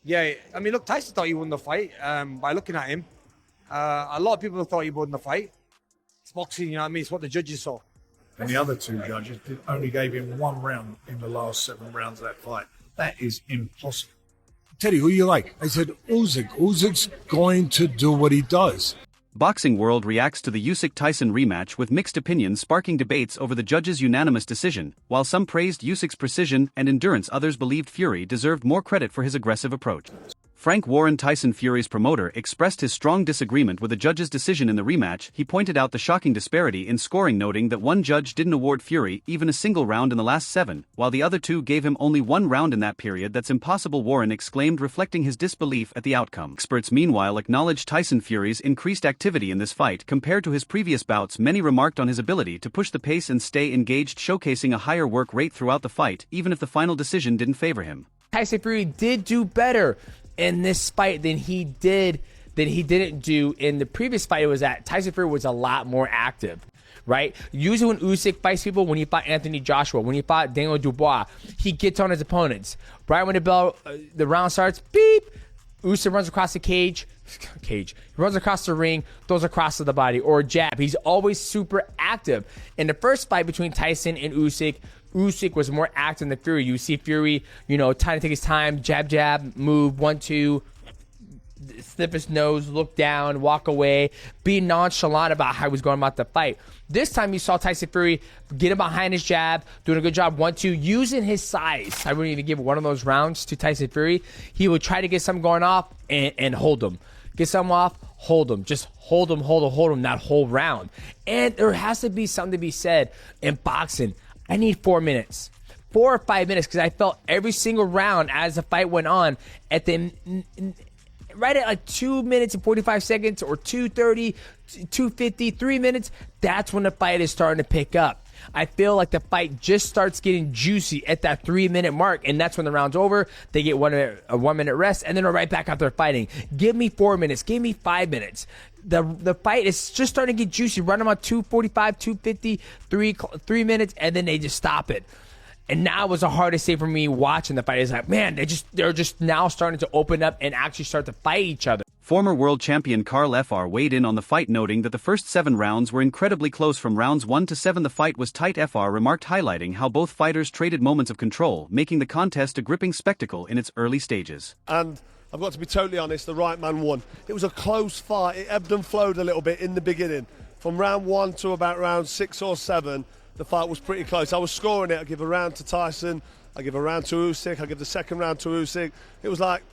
Yeah, I mean, look, Tyson thought he won the fight by looking at him. A lot of people thought he won the fight. It's boxing, you know what I mean? It's what the judges saw. And the other two judges only gave him 1 round in the last 7 rounds of that fight. That is impossible. Teddy, who you like? I said, Usyk. Usyk's going to do what he does. Boxing World reacts to the Usyk-Tyson rematch with mixed opinions sparking debates over the judges' unanimous decision. While some praised Usyk's precision and endurance, others believed Fury deserved more credit for his aggressive approach. Frank Warren, Tyson Fury's promoter, expressed his strong disagreement with the judge's decision in the rematch. He pointed out the shocking disparity in scoring, noting that one judge didn't award Fury even a single round in the last 7, while the other 2 gave him only 1 round in that period. That's impossible, Warren exclaimed, reflecting his disbelief at the outcome. Experts meanwhile acknowledged Tyson Fury's increased activity in this fight compared to his previous bouts. Many remarked on his ability to push the pace and stay engaged, showcasing a higher work rate throughout the fight, even if the final decision didn't favor him. Tyson Fury did do better in this fight than he didn't do in the previous fight. It was that Tyson Fury was a lot more active, right? Usually when Usyk fights people, when he fought Anthony Joshua, when he fought Daniel Dubois, he gets on his opponents. Right when the round starts, beep, Usyk runs across the cage. He runs across the ring, throws across to the body, or a jab. He's always super active. In the first fight between Tyson and Usyk was more active than Fury. You see Fury, trying to take his time, jab, move, 1, 2, sniff his nose, look down, walk away, be nonchalant about how he was going about the fight. This time you saw Tyson Fury getting behind his jab, doing a good job, 1, 2, using his size. I wouldn't even give one of those rounds to Tyson Fury. He would try to get something going off and hold him. Get something off, hold him. Just hold him that whole round. And there has to be something to be said in boxing. I need 4 minutes. 4 or 5 minutes, because I felt every single round as the fight went on, right at like 2 minutes and 45 seconds or 2:30, 2:50, 3 minutes, that's when the fight is starting to pick up. I feel like the fight just starts getting juicy at that 3-minute mark, and that's when the round's over. They get a 1-minute rest, and then they're right back out there fighting. Give me 4 minutes. Give me 5 minutes. The fight is just starting to get juicy. Run them on 2:45, 2:50, 3 minutes, and then they just stop it. And now was the hardest thing for me watching the fight. Is like, man, they're just now starting to open up and actually start to fight each other. Former world champion Carl Fr weighed in on the fight, noting that the first 7 rounds were incredibly close. From rounds 1 to 7 the fight was tight. Fr remarked, highlighting how both fighters traded moments of control, making the contest a gripping spectacle in its early stages. And I've got to be totally honest, the right man won. It was a close fight. It ebbed and flowed a little bit in the beginning. From round 1 to about round 6 or 7, the fight was pretty close. I was scoring it. I give a round to Tyson. I give a round to Usyk. I give the second round to Usyk. It was like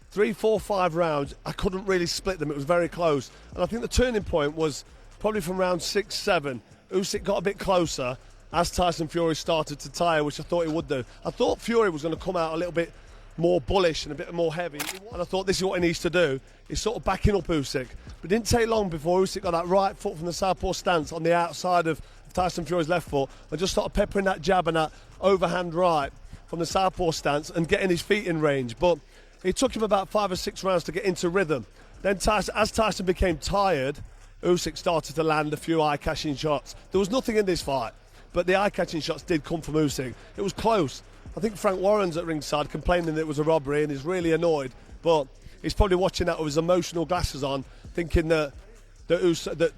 3, 4, 5 rounds. I couldn't really split them. It was very close. And I think the turning point was probably from round 6, 7. Usyk got a bit closer as Tyson Fury started to tire, which I thought he would do. I thought Fury was going to come out a little bit more bullish and a bit more heavy. And I thought this is what he needs to do. He's sort of backing up Usyk. But it didn't take long before Usyk got that right foot from the southpaw stance on the outside of Tyson Fury's left foot and just started peppering that jab and that overhand right from the southpaw stance and getting his feet in range. But it took him about 5 or 6 rounds to get into rhythm. Then as Tyson became tired, Usyk started to land a few eye-catching shots. There was nothing in this fight, but the eye-catching shots did come from Usyk. It was close. I think Frank Warren's at ringside complaining that it was a robbery and he's really annoyed, but he's probably watching that with his emotional glasses on, thinking that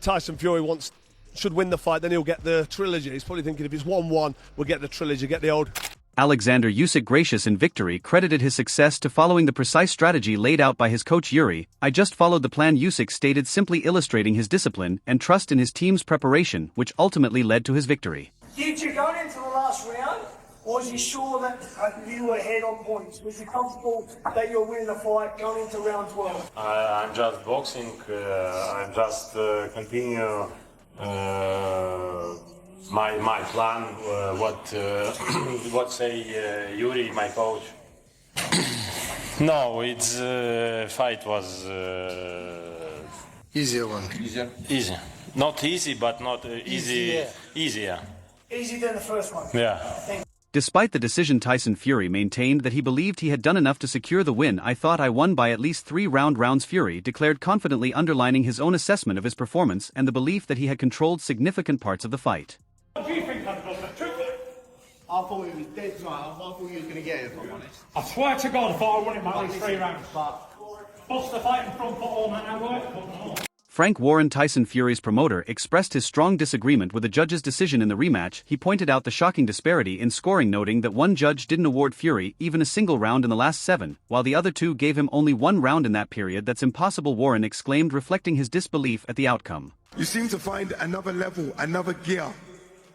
Tyson Fury should win the fight, then he'll get the trilogy. He's probably thinking if it's 1-1, we'll get the trilogy, get the old... Oleksandr Usyk, gracious in victory, credited his success to following the precise strategy laid out by his coach Yuri. "I just followed the plan," Usyk stated, simply illustrating his discipline and trust in his team's preparation, which ultimately led to his victory. Did you go into the last round, or was you sure that you were ahead on points? Was you comfortable that you're winning the fight going into round 12? I'm just boxing. I'm just continue my plan. What say Yuri, my coach? No, it's fight was Easier one. easy. Not easy, but not easy. Easier. Easier than the first one. Yeah. Despite the decision, Tyson Fury maintained that he believed he had done enough to secure the win. "I thought I won by at least 3 rounds," Fury declared confidently, underlining his own assessment of his performance and the belief that he had controlled significant parts of the fight. What do you think I've done? I thought he was dead tonight. I thought he was going to get it, if I'm honest. I swear to God, I thought I won it by at least 3 rounds. Bust the fight in front foot all night, I worked. Frank Warren, Tyson Fury's promoter, expressed his strong disagreement with the judge's decision in the rematch. He pointed out the shocking disparity in scoring, noting that one judge didn't award Fury even a single round in the last 7, while the other 2 gave him only 1 round in that period. That's impossible, Warren exclaimed, reflecting his disbelief at the outcome. You seem to find another level, another gear.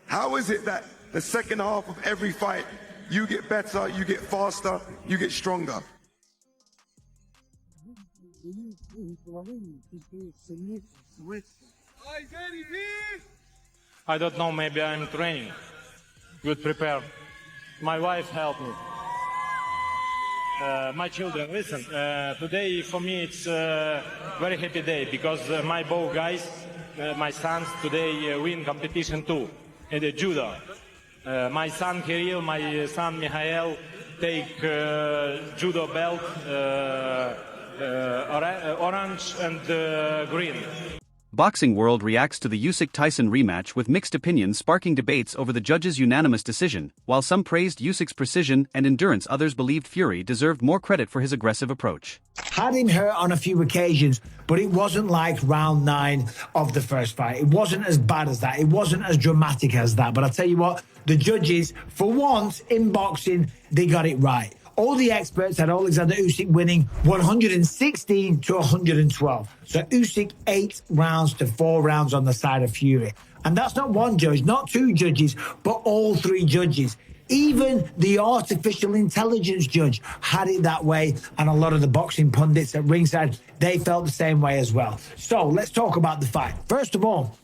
How is it that the second half of every fight, you get better, you get faster, you get stronger? I don't know, maybe I'm training. Good prepared. My wife helped me. My children, listen, today for me it's a very happy day because my both guys, my sons today win competition too in the judo. My son Kirill, my son Mikhail take judo belt, orange and green. Boxing World reacts to the Usyk-Tyson rematch with mixed opinions, sparking debates over the judge's unanimous decision. While some praised Usyk's precision and endurance, others believed Fury deserved more credit for his aggressive approach. Had him hurt on a few occasions, but it wasn't like round 9 of the first fight. It wasn't as bad as that. It wasn't as dramatic as that. But I tell you what, the judges, for once in boxing, they got it right. All the experts had Oleksandr Usyk winning 116 to 112. So Usyk 8 rounds to 4 rounds on the side of Fury. And that's not one judge, not 2 judges, but all 3 judges. Even the artificial intelligence judge had it that way. And a lot of the boxing pundits at Ringside, they felt the same way as well. So let's talk about the fight. First of all,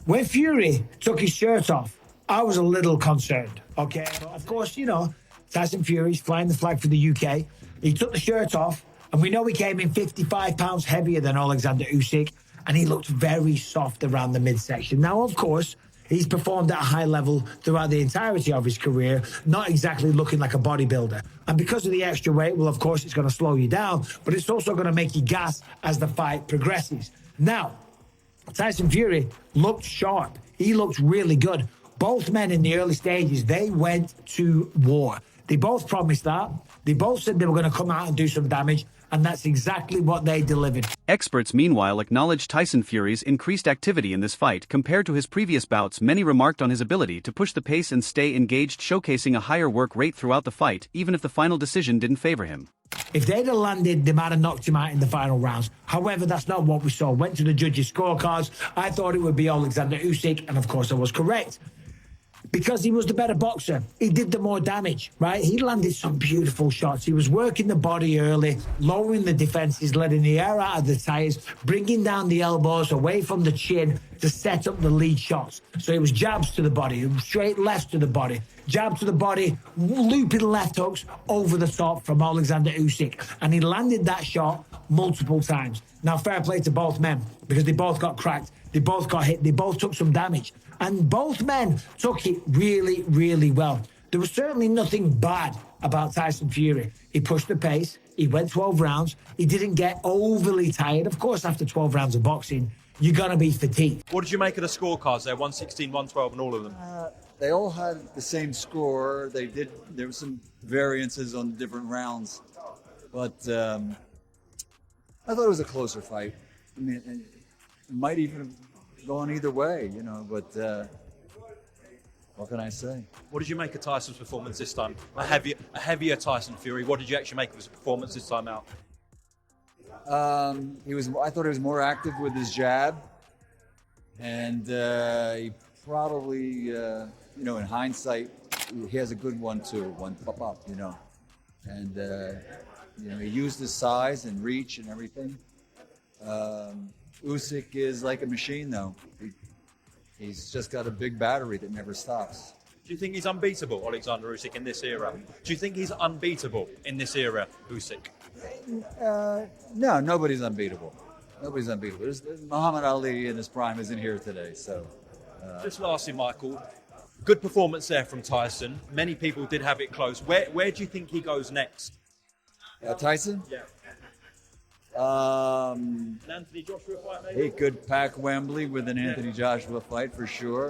when Fury took his shirt off, I was a little concerned, okay? Of course, you know, Tyson Fury's flying the flag for the UK. He took the shirt off, and we know he came in 55 pounds heavier than Oleksandr Usyk, and he looked very soft around the midsection. Now, of course, he's performed at a high level throughout the entirety of his career, not exactly looking like a bodybuilder. And because of the extra weight, well, of course, it's going to slow you down, but it's also going to make you gas as the fight progresses. Now, Tyson Fury looked sharp. He looked really good. Both men in the early stages, they went to war. They both promised that. They both said they were going to come out and do some damage, and that's exactly what they delivered. Experts, meanwhile, acknowledged Tyson Fury's increased activity in this fight compared to his previous bouts. Many remarked on his ability to push the pace and stay engaged, showcasing a higher work rate throughout the fight, even if the final decision didn't favor him. If they'd have landed, they might have knocked him out in the final rounds. However, that's not what we saw. Went to the judges' scorecards. I thought it would be Oleksandr Usyk, and of course I was correct. Because he was the better boxer. He did the more damage, right? He landed some beautiful shots. He was working the body early, lowering the defenses, letting the air out of the tires, bringing down the elbows away from the chin to set up the lead shots. So it was jabs to the body, straight lefts to the body, jab to the body, looping left hooks over the top from Oleksandr Usyk. And he landed that shot multiple times. Now, fair play to both men, because they both got cracked. They both got hit. They both took some damage. And both men took it really, really well. There was certainly nothing bad about Tyson Fury. He pushed the pace. He went 12 rounds. He didn't get overly tired. Of course, after 12 rounds of boxing, you're going to be fatigued. What did you make of the scorecards there? 116, 112 and all of them? They all had the same score. There were some variances on different rounds. But I thought it was a closer fight. I mean, it might even have gone either way, you know, but what can I say? What did you make of Tyson's performance this time? A heavier Tyson Fury. What did you actually make of his performance this time out? I thought he was more active with his jab, and he probably, you know, in hindsight, he has a good one too, one pop-up, you know, and you know, he used his size and reach and everything. Usyk is like a machine, though. He's just got a big battery that never stops. Do you think he's unbeatable, Oleksandr Usyk, in this era? Do you think he's unbeatable in this era, Usyk? No, nobody's unbeatable. Nobody's unbeatable. Muhammad Ali in his prime isn't here today, so... Just lastly, Michael, good performance there from Tyson. Many people did have it close. Where do you think he goes next? Tyson? Yeah. An Anthony Joshua fight, maybe? He could pack Wembley with an Anthony Joshua fight for sure.